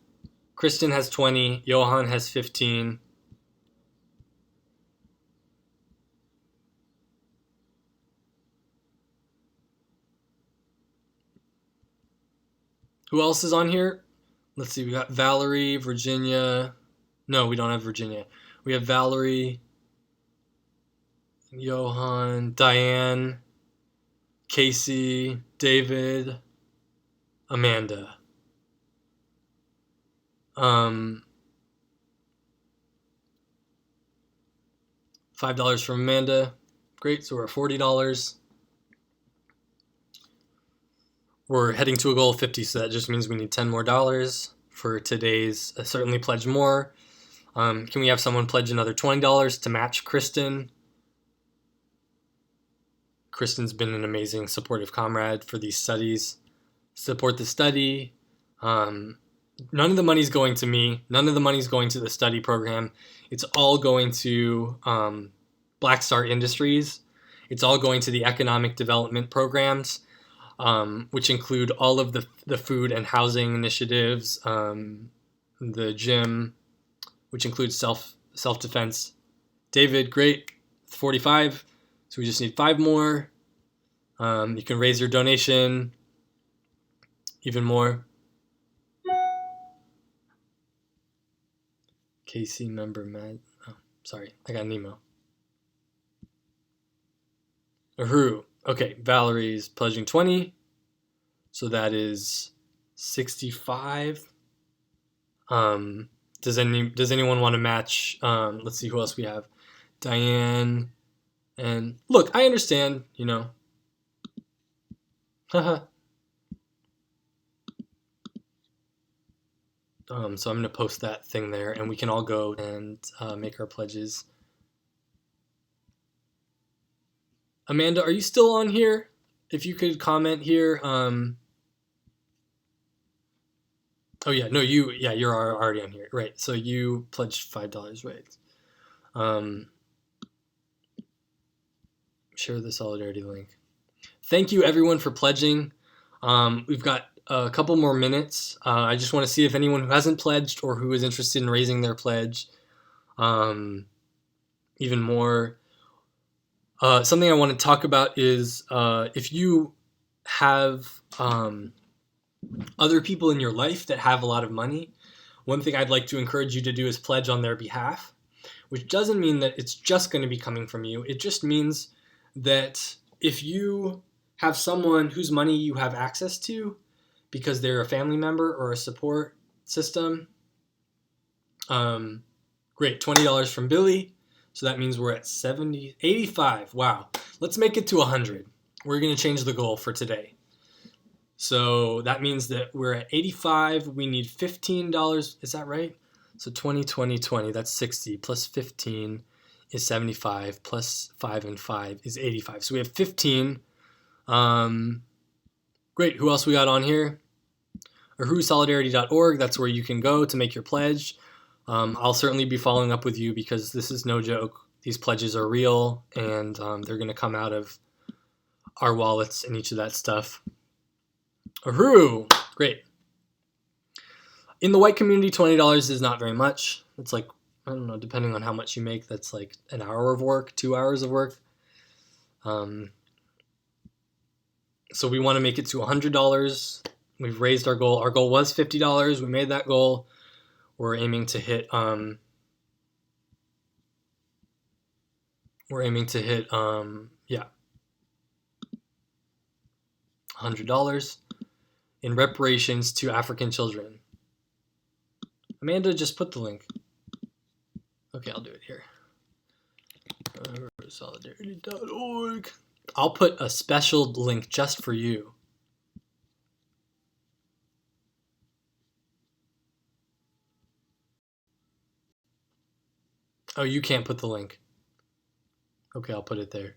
Kristen has 20. Johan has 15. Who else is on here? Let's see. We got Valerie, Virginia. No, we don't have Virginia. We have Valerie, Johan, Diane, Casey, David, Amanda. $5 from Amanda. Great, so we're at $40. We're heading to a goal of 50, so that just means we need $10 more for today's Certainly Pledge More. Can we have someone pledge another $20 to match Kristen? Kristen's been an amazing supportive comrade for these studies. Support the study. None of the money's going to me. None of the money's going to the study program. It's all going to Black Star Industries. It's all going to the economic development programs, which include all of the food and housing initiatives, the gym, which includes self-defense. David, great, 45. So we just need 5 more. You can raise your donation even more. KC member Matt. Oh, sorry, I got an email. Uhuru. Okay, Valerie's pledging 20. So that is 65. Does anyone want to match? Let's see who else we have. Diane. And look, I understand, Haha. So I'm going to post that thing there, and we can all go and make our pledges. Amanda, are you still on here? If you could comment here. Oh yeah, no, you're already on here, right? So you pledged $5, right? Share the solidarity link. Thank you everyone for pledging. We've got a couple more minutes. I just want to see if anyone who hasn't pledged or who is interested in raising their pledge even more. Something I want to talk about is if you have other people in your life that have a lot of money, one thing I'd like to encourage you to do is pledge on their behalf, which doesn't mean that it's just going to be coming from you. It just means that if you have someone whose money you have access to because they're a family member or a support system, great, $20 from Billy. So that means we're at 85. Wow. Let's make it to 100. We're going to change the goal for today. So that means that we're at 85. We need $15. Is that right? So 20, 20, 20. That's 60 plus 15 is 75 plus 5 and 5 is 85. So we have 15. Great. Who else we got on here? UhuruSolidarity.org. That's where you can go to make your pledge. I'll certainly be following up with you because this is no joke. These pledges are real, and they're going to come out of our wallets and each of that stuff. Uhuru! Great. In the white community, $20 is not very much. It's like, I don't know, depending on how much you make, that's like an hour of work, 2 hours of work. So we want to make it to $100. We've raised our goal. Our goal was $50. We made that goal. We're aiming to hit $100 in reparations to African children. Amanda, just put the link. Okay, I'll do it here. Solidarity.org. I'll put a special link just for you. Oh, you can't put the link. Okay, I'll put it there.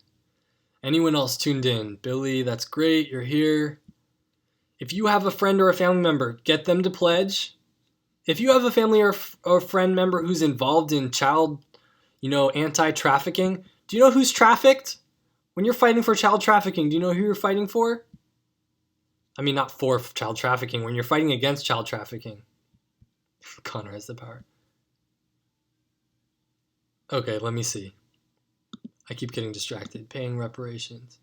Anyone else tuned in? Billy, that's great. You're here. If you have a friend or a family member, get them to pledge. If you have a family or friend member who's involved in child, anti-trafficking, do you know who's trafficked? When you're fighting for child trafficking, do you know who you're fighting for? I mean, not for child trafficking. When you're fighting against child trafficking. Connor has the power. Okay, let me see. I keep getting distracted. Paying reparations.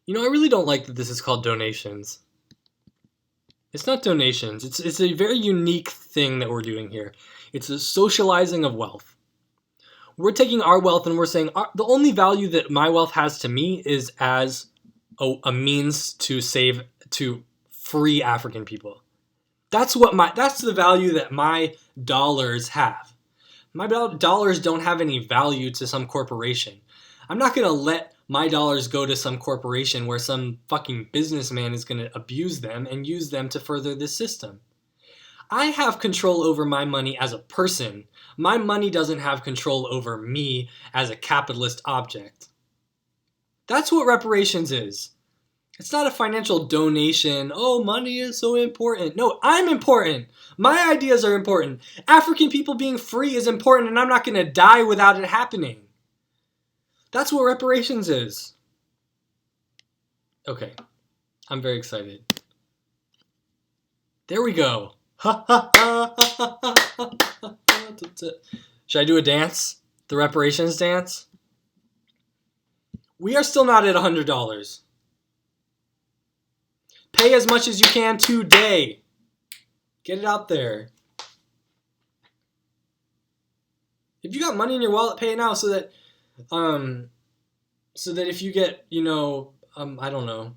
I really don't like that this is called donations. It's not donations. It's a very unique thing that we're doing here. It's a socializing of wealth. We're taking our wealth and we're saying the only value that my wealth has to me is as a means to free African people. That's the value that my dollars have. My dollars don't have any value to some corporation. I'm not going to let my dollars go to some corporation where some fucking businessman is going to abuse them and use them to further this system. I have control over my money as a person. My money doesn't have control over me as a capitalist object. That's what reparations is. It's not a financial donation. Oh, money is so important. No, I'm important. My ideas are important. African people being free is important, and I'm not going to die without it happening. That's what reparations is. Okay, I'm very excited. There we go. Should I do a dance? The reparations dance? We are still not at $100. Pay as much as you can today. Get it out there. If you got money in your wallet, pay it now so that if you get, I don't know,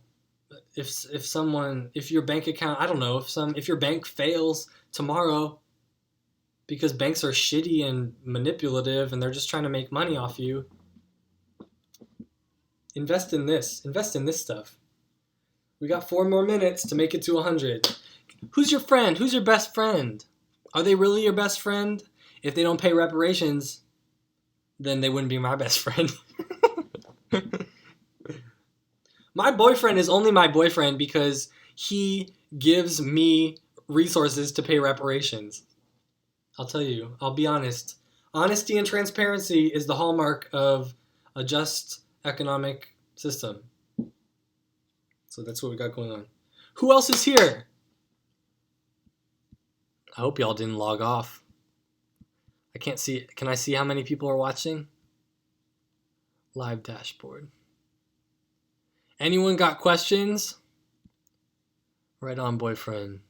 if your bank account, I don't know, if your bank fails tomorrow because banks are shitty and manipulative and they're just trying to make money off you, invest in this stuff. We got 4 more minutes to make it to 100. Who's your friend? Who's your best friend? Are they really your best friend? If they don't pay reparations, then they wouldn't be my best friend. My boyfriend is only my boyfriend because he gives me resources to pay reparations. I'll tell you, I'll be honest. Honesty and transparency is the hallmark of a just economic system. So that's what we got going on. Who else is here? I hope y'all didn't log off. I can't see. Can I see how many people are watching? Live dashboard. Anyone got questions? Right on, boyfriend.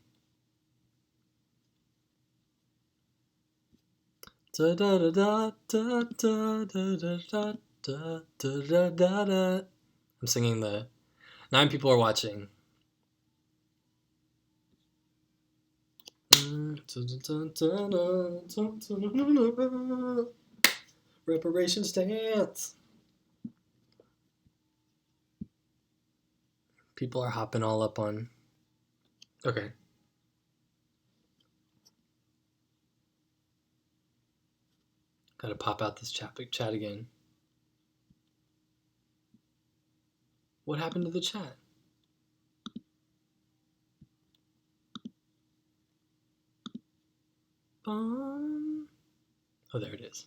I'm singing the 9 people are watching. Reparations dance. People are hopping all up on. Okay. Gotta pop out this chat again. What happened to the chat? Oh, there it is.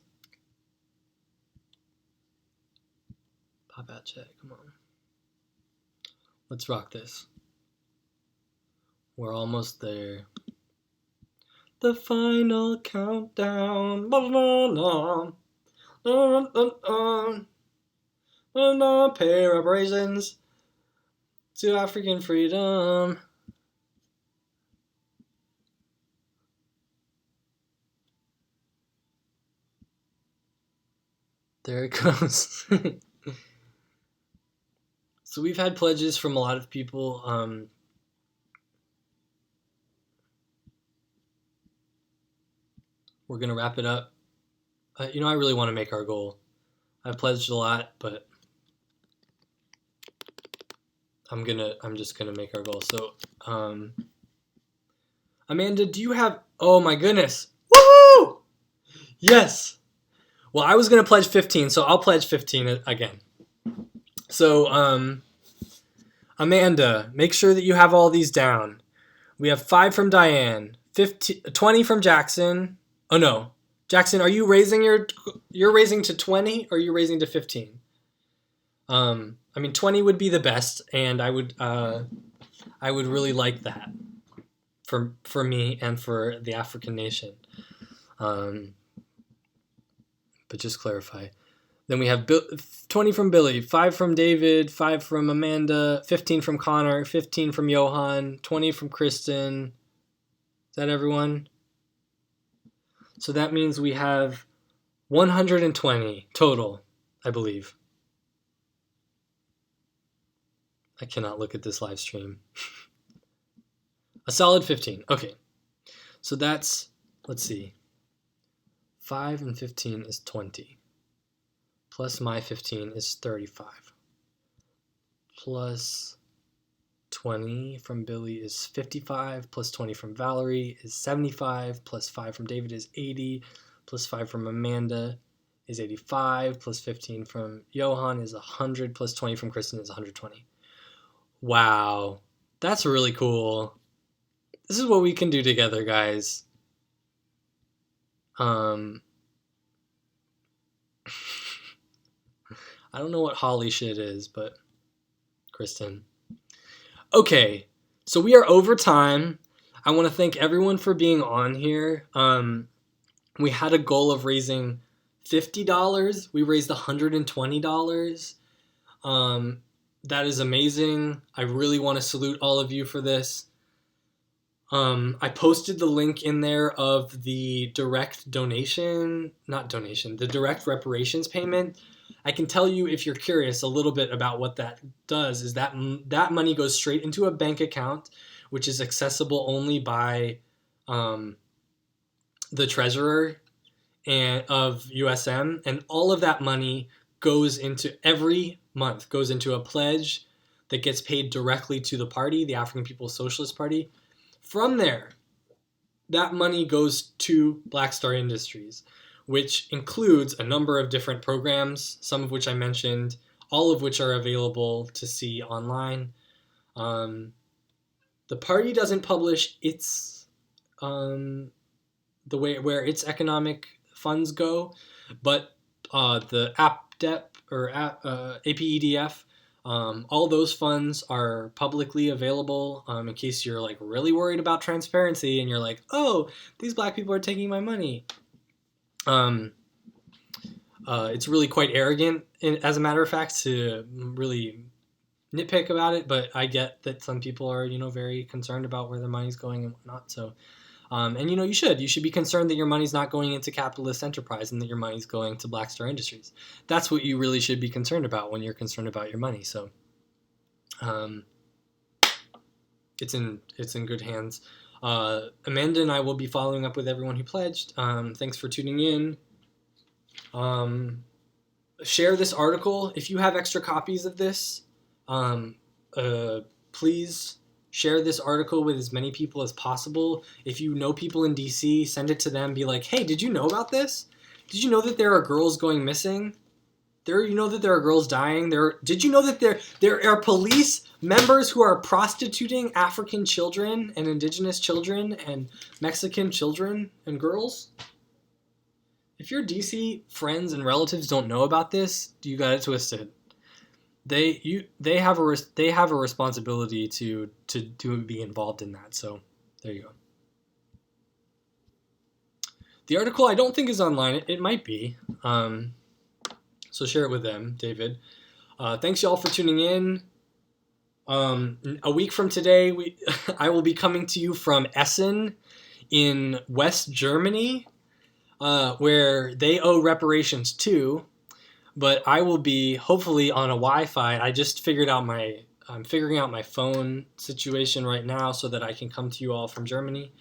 Pop out chat, come on. Let's rock this. We're almost there. The final countdown. Pay reparations to African freedom. There it goes. So we've had pledges from a lot of people. We're going to wrap it up. I really want to make our goal. I've pledged a lot, but I'm just going to make our goal. So, Amanda, do you have, oh my goodness. Woo! Yes. Well, I was going to pledge 15, so I'll pledge 15 again. So, Amanda, make sure that you have all these down. We have 5 from Diane, 20 from Jackson. Oh no, Jackson, are you raising you're raising to 20 or are you raising to 15? 20 would be the best, and I would really like that for me and for the African nation. But just clarify. Then we have 20 from Billy, 5 from David, 5 from Amanda, 15 from Connor, 15 from Johan, 20 from Kristen. Is that everyone? So that means we have 120 total, I believe. I cannot look at this live stream. A solid 15. Okay. So that's, let's see. 5 and 15 is 20. Plus my 15 is 35. Plus 20 from Billy is 55, plus 20 from Valerie is 75, plus 5 from David is 80, plus 5 from Amanda is 85, plus 15 from Johan is 100, plus 20 from Kristen is 120. Wow. That's really cool. This is what we can do together, guys. I don't know what Holly shit is, but Kristen. Okay, so we are over time. I want to thank everyone for being on here. We had a goal of raising $50. We raised $120. That is amazing. I really want to salute all of you for this. I posted the link in there of the direct donation, not donation, the direct reparations payment. I can tell you, if you're curious, a little bit about what that does. Is that money goes straight into a bank account, which is accessible only by the treasurer and of USM, and all of that money goes into, every month goes into a pledge that gets paid directly to the party, the African People's Socialist Party. From there, that money goes to Black Star Industries, which includes a number of different programs, some of which I mentioned, all of which are available to see online. The party doesn't publish its the way where its economic funds go, but the APDEP or APEDF, all those funds are publicly available, in case you're like really worried about transparency and you're like, oh, these black people are taking my money. It's really quite arrogant, as a matter of fact, to really nitpick about it, but I get that some people are, very concerned about where their money's going and whatnot. So, and you should be concerned that your money's not going into capitalist enterprise and that your money's going to Black Star Industries. That's what you really should be concerned about when you're concerned about your money. So, it's in good hands. Amanda and I will be following up with everyone who pledged. Thanks for tuning in. Share this article if you have extra copies of this. Please share this article with as many people as possible. If you know people in DC, send it to them. Be like, hey, did you know about this? Did you know that there are girls going missing? You know that there are girls dying? Did you know that there are police members who are prostituting African children and indigenous children and Mexican children and girls? If your DC friends and relatives don't know about this, you got it twisted. They have a responsibility to be involved in that. So there you go. The article I don't think is online. It might be. So share it with them, David. Thanks y'all for tuning in. A week from today, I will be coming to you from Essen in West Germany, where they owe reparations too. But I will be hopefully on a Wi-Fi. I just I'm figuring out my phone situation right now so that I can come to you all from Germany.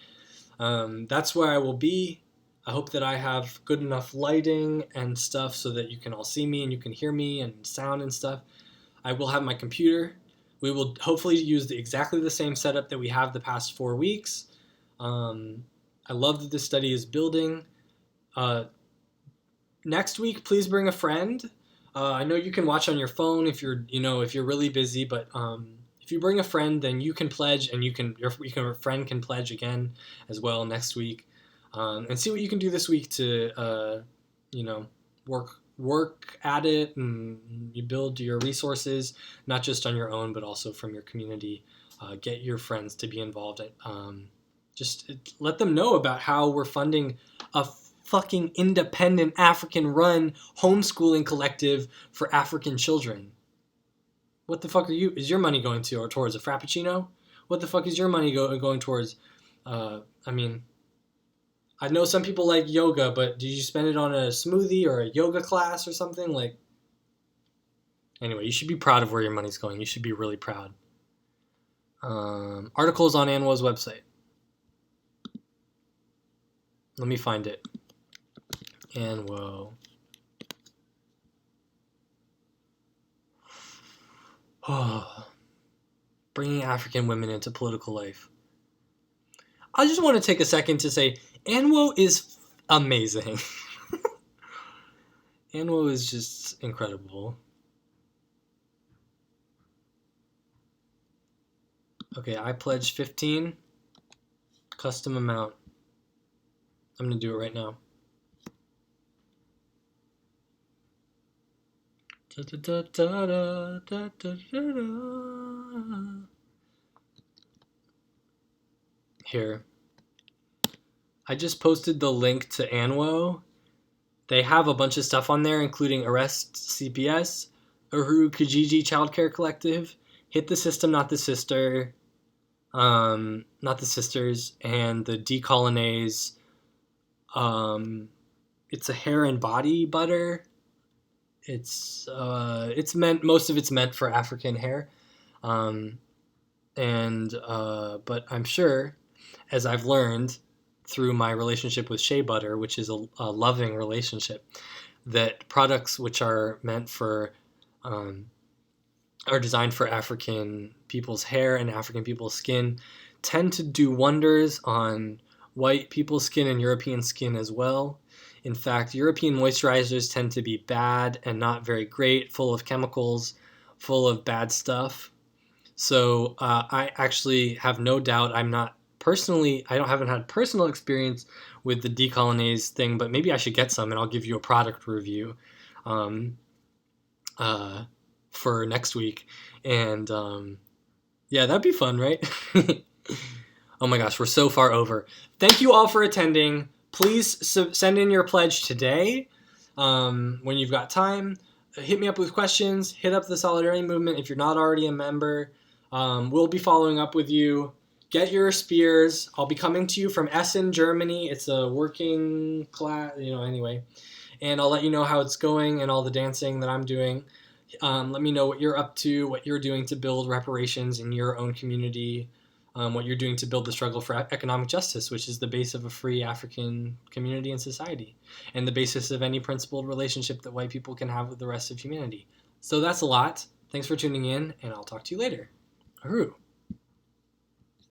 That's where I will be. I hope that I have good enough lighting and stuff so that you can all see me and you can hear me and sound and stuff. I will have my computer. We will hopefully use exactly the same setup that we have the past 4 weeks. I love that this study is building. Next week, please bring a friend. I know you can watch on your phone if you're really busy, but if you bring a friend, then you can pledge, and your friend can pledge again as well next week, and see what you can do this week to work at it, and you build your resources not just on your own but also from your community. Get your friends to be involved. Just let them know about how we're funding a fucking independent African-run homeschooling collective for African children. What the fuck is your money going to, or towards a Frappuccino? What the fuck is your money going towards? I know some people like yoga, but did you spend it on a smoothie or a yoga class or something? Anyway, you should be proud of where your money's going. You should be really proud. Articles on Anwa's website. Let me find it. Anwo. Oh. bringing African women into political life. I just want to take a second to say Anwo is amazing. Anwo is just incredible. Okay, I pledge 15. Custom amount. I'm going to do it right now. Here. I just posted the link to Anwo. They have a bunch of stuff on there, including Arrest CPS, Uhuru Kijiji Childcare Collective, Hit the System, Not the Sister, Not the Sisters, and the Decolonize. It's a hair and body butter. It's meant, most of it's meant for African hair, but I'm sure, as I've learned through my relationship with shea butter, which is a loving relationship, that products which are meant for are designed for African people's hair and African people's skin tend to do wonders on white people's skin and European skin as well. In fact, European moisturizers tend to be bad and not very great, full of chemicals, full of bad stuff. So I actually have no doubt. Haven't had personal experience with the decolonize thing, but maybe I should get some and I'll give you a product review for next week. And yeah, that'd be fun, right? Oh my gosh, we're so far over. Thank you all for attending. Please send in your pledge today when you've got time. Hit me up with questions. Hit up the Solidarity Movement if you're not already a member. We'll be following up with you. Get your spears. I'll be coming to you from Essen, Germany. It's a working class, anyway. And I'll let you know how it's going and all the dancing that I'm doing. Let me know what you're up to, what you're doing to build reparations in your own community, what you're doing to build the struggle for economic justice, which is the base of a free African community and society, and the basis of any principled relationship that white people can have with the rest of humanity. So that's a lot. Thanks for tuning in, and I'll talk to you later. Uhuru.